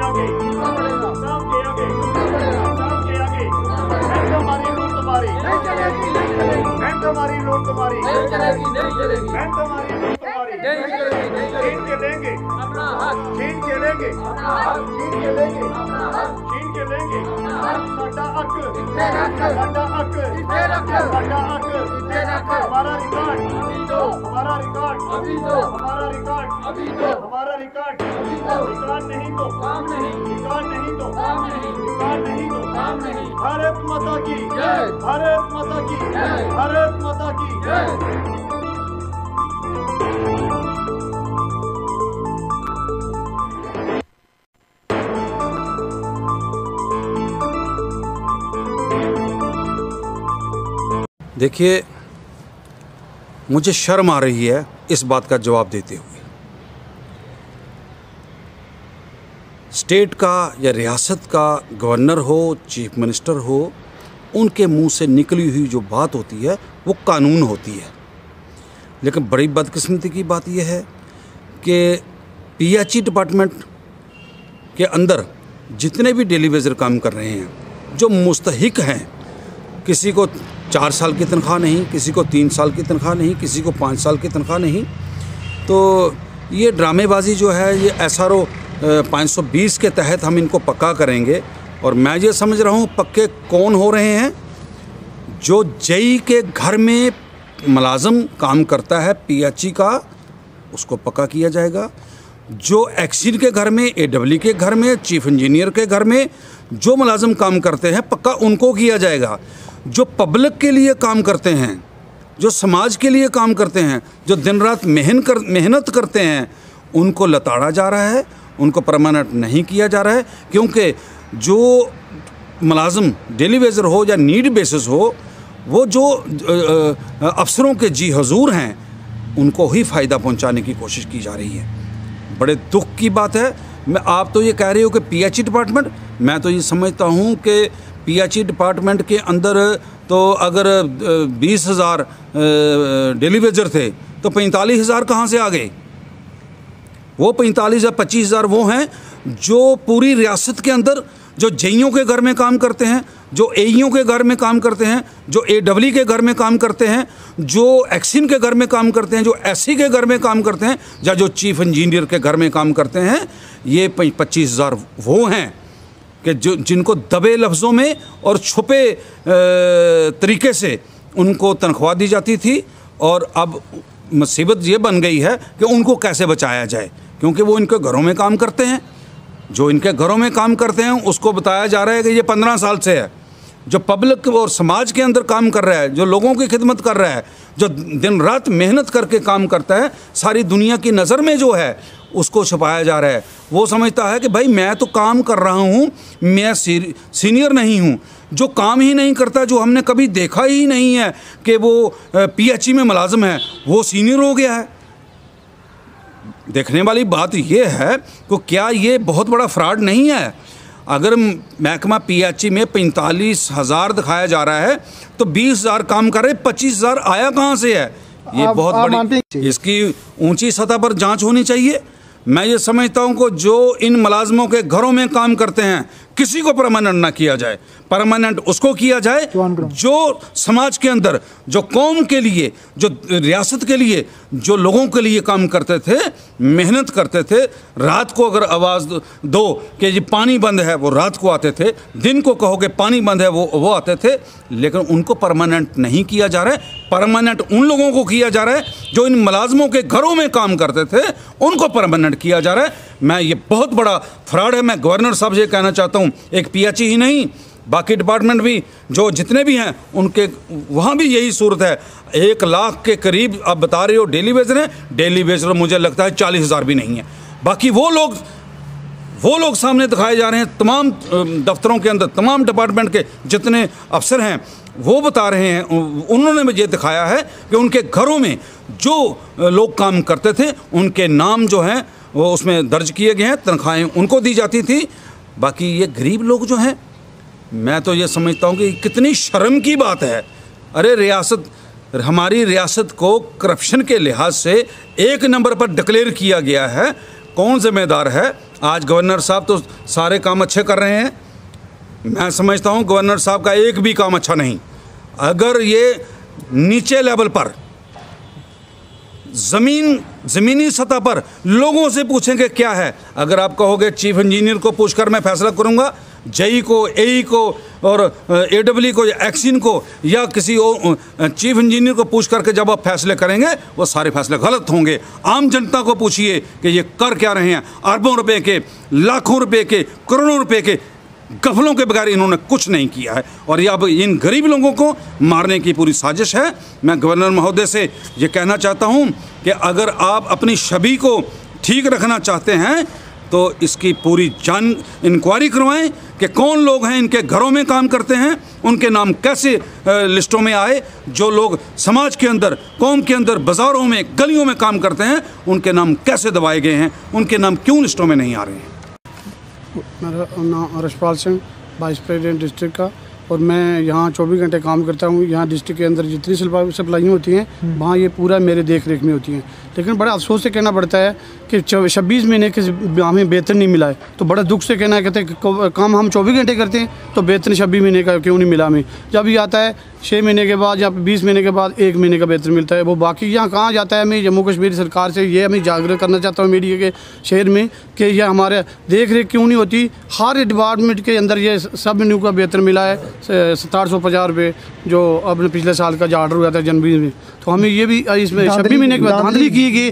आगे, सबके आगे, सबके आगे। बैंक हमारी लूट तुम्हारी, बैंक हमारी लूट तुम्हारी, बैंक हमारी लूट तुम्हारी। छीन के लेंगे अपना हक, छीन के लेंगे अपना हक, छीन के लेंगे अपना हक, छीन के लेंगे साडा हक, साडा हक, साडा हक, हमारा रिकॉर्ड अभी दो, हमारा रिकॉर्ड अभी दो, हमारा रिकॉर्ड अभी दो, हमारा रिकॉर्ड अभी दो। रिकॉर्ड नहीं तो काम नहीं, रिकॉर्ड नहीं तो काम नहीं, रिकॉर्ड नहीं तो काम नहीं। भारत माता की जय, भारत माता की जय, भारत माता की जय। देखिए, मुझे शर्म आ रही है इस बात का जवाब देते हुए। स्टेट का या रियासत का गवर्नर हो, चीफ मिनिस्टर हो, उनके मुंह से निकली हुई जो बात होती है वो कानून होती है। लेकिन बड़ी बदकिस्मती की बात यह है कि पीएचई डिपार्टमेंट के अंदर जितने भी डेली वेजर काम कर रहे हैं, जो मुस्तहिक हैं, किसी को 4 साल की तनख्वाह नहीं, किसी को 3 साल की तनख्वाह नहीं, किसी को 5 साल की तनख्वाह नहीं, तो ये ड्रामेबाजी जो है, ये SRO 520 के तहत हम इनको पक्का करेंगे। और मैं ये समझ रहा हूँ पक्के कौन हो रहे हैं, जो जेई के घर में मुलाजम काम करता है पीएचई का, उसको पक्का किया जाएगा। जो एक्सीड के घर में, AEE के घर में, चीफ इंजीनियर के घर में जो मुलाजम काम करते हैं, पक्का उनको किया जाएगा। जो पब्लिक के लिए काम करते हैं, जो समाज के लिए काम करते हैं, जो दिन रात मेहनत करते हैं, उनको लताड़ा जा रहा है, उनको परमानेंट नहीं किया जा रहा है। क्योंकि जो मुलाजम डेली वेजर हो या नीड बेसिस हो, वो जो अफसरों के जी हजूर हैं, उनको ही फ़ायदा पहुंचाने की कोशिश की जा रही है। बड़े दुख की बात है। आप तो ये कह रहे हो कि पीएचई डिपार्टमेंट, मैं तो ये समझता हूँ कि पीएचई डिपार्टमेंट के अंदर तो अगर 20,000 डेली वेजर थे तो 45,000 कहाँ से आ गए? वो 45 या 25,000 वो हैं जो पूरी रियासत के अंदर जो जेईओ के घर में काम करते हैं, जो एईओ के घर में काम करते हैं, जो AEE के घर में काम करते हैं, जो एक्सिन के घर में काम करते हैं, जो SC के घर में काम करते हैं, या जो चीफ इंजीनियर के घर में काम करते हैं। ये 25,000 वो हैं कि जिनको दबे लफ्ज़ों में और छुपे तरीके से उनको तनख्वाह दी जाती थी। और अब मुसीबत ये बन गई है कि उनको कैसे बचाया जाए, क्योंकि वो इनके घरों में काम करते हैं। जो इनके घरों में काम करते हैं उसको बताया जा रहा है कि ये 15 साल से है। जो पब्लिक और समाज के अंदर काम कर रहा है, जो लोगों की खिदमत कर रहा है, जो दिन रात मेहनत करके काम करता है, सारी दुनिया की नज़र में जो है उसको छुपाया जा रहा है। वो समझता है कि भाई मैं तो काम कर रहा हूँ, मैं सीनियर नहीं हूँ। जो काम ही नहीं करता, जो हमने कभी देखा ही नहीं है कि वो पीएचई में मुलाजिम है, वो सीनियर हो गया है। देखने वाली बात यह है कि क्या ये बहुत बड़ा फ्रॉड नहीं है? अगर महकमा पीएचई में 45,000 दिखाया जा रहा है तो 20,000 काम कर रहे, 25,000 आया कहाँ से है? ये बहुत बड़ी, इसकी ऊंची सतह पर जांच होनी चाहिए। मैं ये समझता हूँ कि जो इन मुलाजमों के घरों में काम करते हैं, किसी को परमानेंट ना किया जाए। परमानेंट उसको किया जाए जो समाज के अंदर, जो कौम के लिए, जो रियासत के लिए, जो लोगों के लिए काम करते थे, मेहनत करते थे। रात को अगर आवाज़ दो कि ये पानी बंद है, वो रात को आते थे। दिन को कहो कि पानी बंद है, वो आते थे। लेकिन उनको परमानेंट नहीं किया जा रहा है। परमानेंट उन लोगों को किया जा रहा है जो इन मुलाजमों के घरों में काम करते थे, उनको परमानेंट किया जा रहा है। मैं ये बहुत बड़ा फ्रॉड है। मैं गवर्नर साहब से कहना चाहता हूँ, एक पीएचई ही नहीं, बाकी डिपार्टमेंट भी जो जितने भी हैं, उनके वहाँ भी यही सूरत है। 1 लाख के करीब आप बता रहे हो डेली वेजर हैं। डेली वेजर मुझे लगता है 40,000 भी नहीं है। बाकी वो लोग सामने दिखाए जा रहे हैं। तमाम दफ्तरों के अंदर, तमाम डिपार्टमेंट के जितने अफसर हैं, वो बता रहे हैं, उन्होंने मुझे दिखाया है कि उनके घरों में जो लोग काम करते थे, उनके नाम जो हैं वो उसमें दर्ज किए गए हैं, तनख्वाहें उनको दी जाती थी। बाकी ये गरीब लोग जो हैं, मैं तो ये समझता हूँ कि कितनी शर्म की बात है। अरे हमारी रियासत को करप्शन के लिहाज से 1 नंबर पर डिक्लेयर किया गया है। कौन जिम्मेदार है आज गवर्नर साहब तो सारे काम अच्छे कर रहे हैं। मैं समझता हूँ गवर्नर साहब का एक भी काम अच्छा नहीं। अगर ये नीचे लेवल पर ज़मीनी सतह पर लोगों से पूछेंगे क्या है, अगर आप कहोगे चीफ इंजीनियर को पूछकर मैं फैसला करूंगा, जेई को, एई को और एडब्ल्यू को या एक्सिन को या किसी चीफ इंजीनियर को पूछ करके जब आप फैसले करेंगे वो सारे फैसले गलत होंगे। आम जनता को पूछिए कि ये कर क्या रहे हैं। अरबों रुपए के, लाखों रुपए के, करोड़ों रुपए के गफलों के बगैर इन्होंने कुछ नहीं किया है और ये अब इन गरीब लोगों को मारने की पूरी साजिश है। मैं गवर्नर महोदय से ये कहना चाहता हूँ कि अगर आप अपनी छवि को ठीक रखना चाहते हैं तो इसकी पूरी इंक्वायरी करवाएं कि कौन लोग हैं इनके घरों में काम करते हैं, उनके नाम कैसे लिस्टों में आए। जो लोग समाज के अंदर, कौम के अंदर, बाज़ारों में, गलियों में काम करते हैं, उनके नाम कैसे दबाए गए हैं, उनके नाम क्यों लिस्टों में नहीं आ रहे हैं। मेरा नाम Rashpal Singh, vice president district का, और मैं यहाँ 24 घंटे काम करता हूँ। यहाँ डिस्ट्रिक्ट के अंदर जितनी सप्लाई होती हैं वहाँ ये पूरा मेरे देख रेख में होती हैं। लेकिन बड़ा अफसोस से कहना पड़ता है कि 26 महीने के हमें वेतन नहीं मिला है। तो बड़ा दुख से कहना है, कहते हैं काम हम 24 घंटे करते हैं तो वेतन 26 महीने का क्यों नहीं मिला हमें। जब ये आता है 6 महीने के बाद या 20 महीने के बाद 1 महीने का वेतन मिलता है, वो बाकी यहाँ कहाँ जाता है। मैं जम्मू कश्मीर सरकार से ये हमें जागरूक करना चाहता हूँ मीडिया के शहर में कि यह हमारे देख रेख क्यों नहीं होती। हर डिपार्टमेंट के अंदर ये सब न्यू का वेतन मिला है 6750 रुपये, जो अपने पिछले साल का जो ऑर्डर हुआ था जनवरी में। तो हमें ये भी इसमें 26 महीने के बाद धांधली की गई।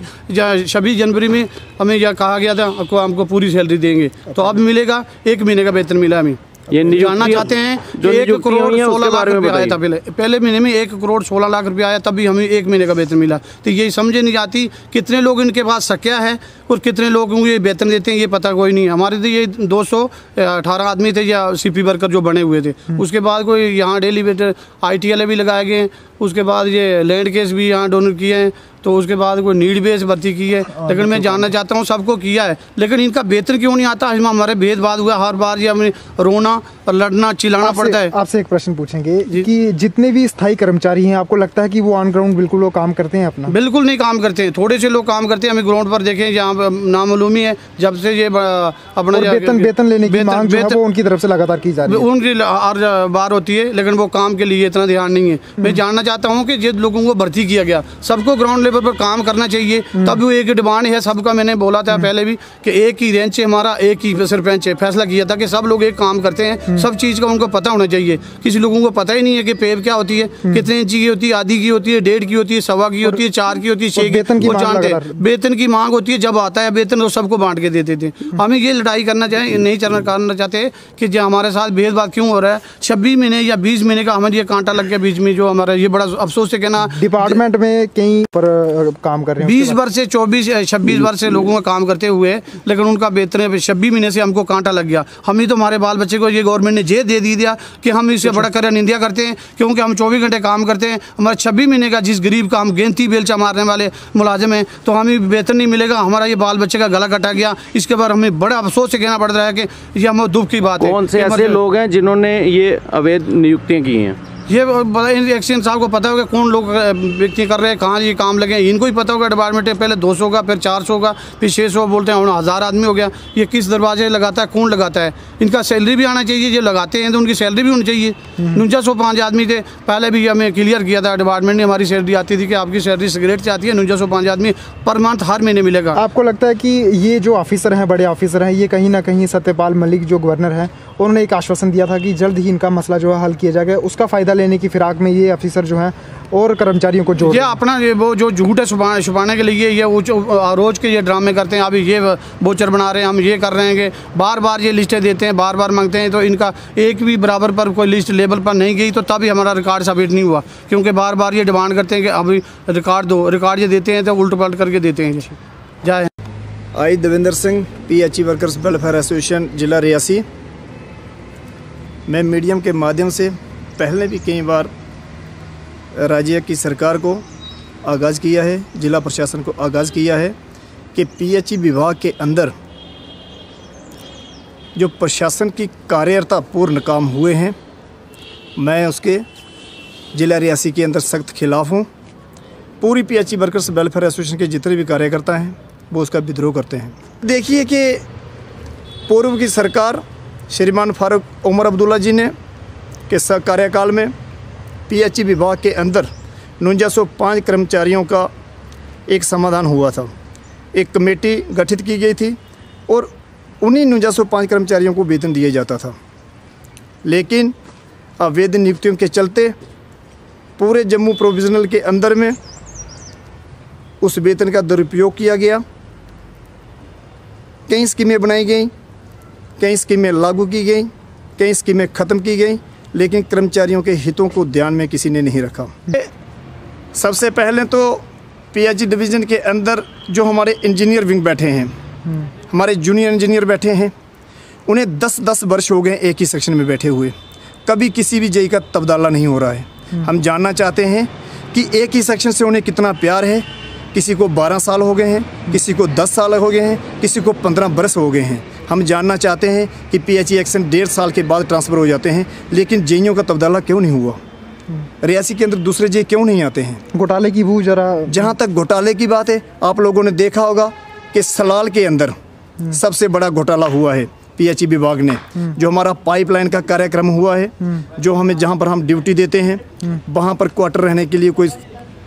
26 जनवरी में हमें यह कहा गया था आपको हमको पूरी सैलरी देंगे, तो अब मिलेगा 1 महीने का वेतन मिला हमें। ये जानना चाहते हैं जो 1 करोड़ 16 लाख रुपये आया था पहले महीने में 1 करोड़ 16 लाख रुपये आया, तभी हमें 1 महीने का वेतन मिला। तो ये समझे नहीं जाती कितने लोग इनके पास सक्या है और कितने लोग ये वेतन देते हैं, ये पता कोई नहीं। हमारे तो ये 218 आदमी थे या सीपी वर्कर जो बने हुए थे। उसके बाद कोई यहाँ डेली वेटर ITL भी लगाए गए हैं। उसके बाद ये लैंड केस भी यहाँ डोनेट किए हैं। तो उसके बाद कोई नीड बेस भर्ती की है। लेकिन मैं जानना चाहता हूँ सबको किया है, लेकिन इनका वेतन क्यों नहीं आता। हमारे भेदभाव हुआ हर बार, ये हमें रोना और लड़ना चिल्लाना पड़ता है। आपसे एक प्रश्न पूछेंगे कि जितने भी स्थायी कर्मचारी हैं, आपको लगता है कि वो ऑन ग्राउंड बिल्कुल वो काम करते हैं अपना? बिल्कुल नहीं काम करते हैं। थोड़े से लोग काम करते हैं। हमें ग्राउंड पर देखें जहाँ नामालूमी है जब से ये अपना वेतन लेने की मांग जो है वो उनकी तरफ से लगातार की जा रही है। उनकी हर बार होती है, लेकिन वो काम के लिए इतना ध्यान नहीं है। मैं जानना चाहता हूँ कि जिन लोगों को भर्ती किया गया सबको ग्राउंड लेवल पर काम करना चाहिए। तब वो एक डिमांड है सबका, मैंने बोला था पहले भी कि एक ही रेंच है हमारा, एक ही सरपंच है। फैसला किया था कि सब लोग एक काम करते हैं, सब चीज़ का उनको पता होना चाहिए। किसी लोगों को पता ही नहीं है कि पेब क्या होती है, कितने इंची की होती है, आधी की होती है, 1.5 की होती है, 1.25 की होती है, 4 की होती है, 6 की। वो जानते हैं वेतन की मांग होती है। जब आता है वेतन तो सबको बांट के देते थे। हमें ये लड़ाई करना चाहिए, नहीं करना चाहते कि जो हमारे साथ भेदभाव क्यों हो रहा है। 26 महीने या 20 महीने का हमें ये कांटा लग गया बीच में, जो हमारा ये बड़ा अफसोस से कहना। डिपार्टमेंट में कहीं पर काम कर रहे हैं 20 वर्ष से 26 वर्ष से लोगों का काम करते हुए, लेकिन उनका वेतन 26 महीने से हमको कांटा लग गया। हमें तो हमारे बाल बच्चे को ये गवर्नमेंट ने जे दे दिया कि हम इससे बड़ा कर निंदा करते हैं, क्योंकि हम 24 घंटे काम करते हैं। हमारा 26 महीने का जिस गरीब का हम गेंती बेलचा मारने वाले मुलाजिम हैं, तो हमें वेतन नहीं मिलेगा। हमारा ये बाल बच्चे का गला कटा गया। इसके बाद हमें बड़ा अफसोस से कहना पड़ रहा है कि ये हम दुख की बात है। कौन से ऐसे लोग हैं जिन्होंने ये अवैध नियुक्तियां की हैं? ये एक्शन साहब को पता होगा कौन लोग व्यक्ति कर रहे हैं, कहाँ ये काम लगे। इनको ही पता होगा डिपार्टमेंट है, पहले 200 का, फिर 400 का, फिर 600 बोलते हैं, 1000 आदमी हो गया। ये किस दरवाजे लगाता है, कौन लगाता है? इनका सैलरी भी आना चाहिए। ये लगाते हैं तो उनकी सैलरी भी होनी चाहिए। 4905 आदमी थे पहले भी, हमें क्लियर किया था डिपार्टमेंट ने। हमारी सैलरी आती थी कि आपकी सैलरी सिगरेट से आती है। 4905 आदमी पर मंथ हर महीने मिलेगा। आपको लगता है कि ये जो ऑफिसर हैं, बड़े ऑफिसर हैं, ये कहीं ना कहीं सत्यपाल मलिक जो गवर्नर हैं, उन्होंने एक आश्वासन दिया था कि जल्द ही इनका मसला जो है हल किया जाएगा, उसका फ़ायदा लेने की फिराक में ये ऑफिसर जो हैं और कर्मचारियों को जोड़, ये अपना वो जो झूठ है छुपाने के लिए ये रोज़ के ये ड्रामे करते हैं। अभी ये बोचर बना रहे हैं, हम ये कर रहे हैं कि बार बार ये लिस्टें देते हैं, बार बार मांगते हैं। तो इनका एक भी बराबर पर कोई लिस्ट लेवल पर नहीं गई, तो तभी हमारा रिकॉर्ड सबमिट नहीं हुआ, क्योंकि बार बार ये डिमांड करते हैं कि अभी रिकॉर्ड दो। रिकॉर्ड ये देते हैं तो उल्ट पलट करके देते हैं। जाए I Devendra Singh, PHE workers welfare association जिला रियासी। मैं मीडियम के माध्यम से पहले भी कई बार राज्य की सरकार को आगाज़ किया है, जिला प्रशासन को आगाज़ किया है कि PHE विभाग के अंदर जो प्रशासन की कार्यरता पूर्ण काम हुए हैं, मैं उसके जिला रियासी के अंदर सख्त खिलाफ़ हूँ। पूरी PHE वर्कर्स वेलफेयर एसोसिएशन के जितने भी कार्यकर्ता हैं वो उसका विद्रोह करते हैं। देखिए कि पूर्व की सरकार श्रीमान फारूक उमर अब्दुल्ला जी ने के कार्यकाल में पीएचई विभाग के अंदर 4905 कर्मचारियों का एक समाधान हुआ था। एक कमेटी गठित की गई थी और उन्हीं 4905 कर्मचारियों को वेतन दिया जाता था। लेकिन अवैध नियुक्तियों के चलते पूरे जम्मू प्रोविजनल के अंदर में उस वेतन का दुरुपयोग किया गया। कई स्कीमें बनाई गई, कई स्कीमें लागू की गई, कई स्कीमें ख़त्म की गई, लेकिन कर्मचारियों के हितों को ध्यान में किसी ने नहीं रखा। सबसे पहले तो पीएचई डिवीज़न के अंदर जो हमारे इंजीनियर विंग बैठे हैं, हमारे जूनियर इंजीनियर बैठे हैं, उन्हें 10-10 वर्ष हो गए एक ही सेक्शन में बैठे हुए। कभी किसी भी जेई का तबादला नहीं हो रहा है। हम जानना चाहते हैं कि एक ही सेक्शन से उन्हें कितना प्यार है। किसी को 12 साल हो गए हैं, किसी को 10 साल हो गए हैं, किसी को 15 बरस हो गए हैं। हम जानना चाहते हैं कि पीएचई एक्शन 1.5 साल के बाद ट्रांसफ़र हो जाते हैं, लेकिन जेईओं का तबादला क्यों नहीं हुआ? रियासी के अंदर दूसरे जेई क्यों नहीं आते हैं? घोटाले की वो जरा, जहाँ तक घोटाले की बात है, आप लोगों ने देखा होगा कि सलाल के अंदर सबसे बड़ा घोटाला हुआ है पीएचई विभाग ने। जो हमारा पाइपलाइन का कार्यक्रम हुआ है, जो हमें जहाँ पर हम ड्यूटी देते हैं वहाँ पर क्वार्टर रहने के लिए कोई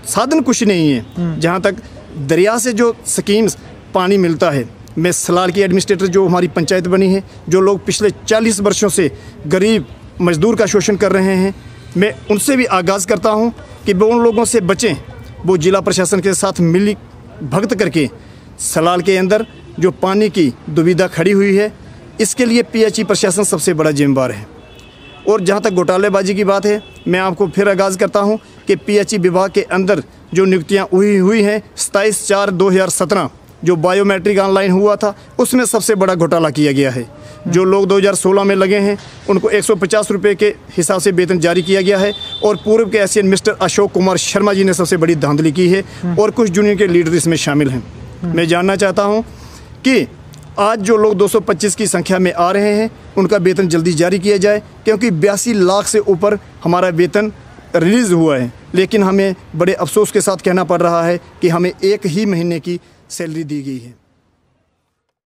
साधन कुछ नहीं है। जहाँ तक दरिया से जो स्कीम्स पानी मिलता है, मैं सलाल की एडमिनिस्ट्रेटर जो हमारी पंचायत बनी है, जो लोग पिछले 40 वर्षों से गरीब मजदूर का शोषण कर रहे हैं, मैं उनसे भी आगाज़ करता हूँ कि वो उन लोगों से बचें। वो जिला प्रशासन के साथ मिली भगत करके सलाल के अंदर जो पानी की दुविधा खड़ी हुई है, इसके लिए पीएचई प्रशासन सबसे बड़ा जिम्मेदार है। और जहाँ तक घोटालेबाजी की बात है, मैं आपको फिर आगाज़ करता हूँ कि पीएचई विभाग के अंदर जो नियुक्तियाँ हुई हैं 27/4/2017 जो बायोमेट्रिक ऑनलाइन हुआ था, उसमें सबसे बड़ा घोटाला किया गया है। जो लोग 2016 में लगे हैं उनको 150 रुपये के हिसाब से वेतन जारी किया गया है। और पूर्व के एसएन मिस्टर अशोक कुमार शर्मा जी ने सबसे बड़ी धांधली की है और कुछ जूनियर के लीडर इसमें शामिल हैं। मैं जानना चाहता हूँ कि आज जो लोग 225 की संख्या में आ रहे हैं उनका वेतन जल्दी जारी किया जाए, क्योंकि 82 लाख से ऊपर हमारा वेतन रिलीज़ हुआ है। लेकिन हमें बड़े अफसोस के साथ कहना पड़ रहा है कि हमें एक ही महीने की सैलरी दी गई है।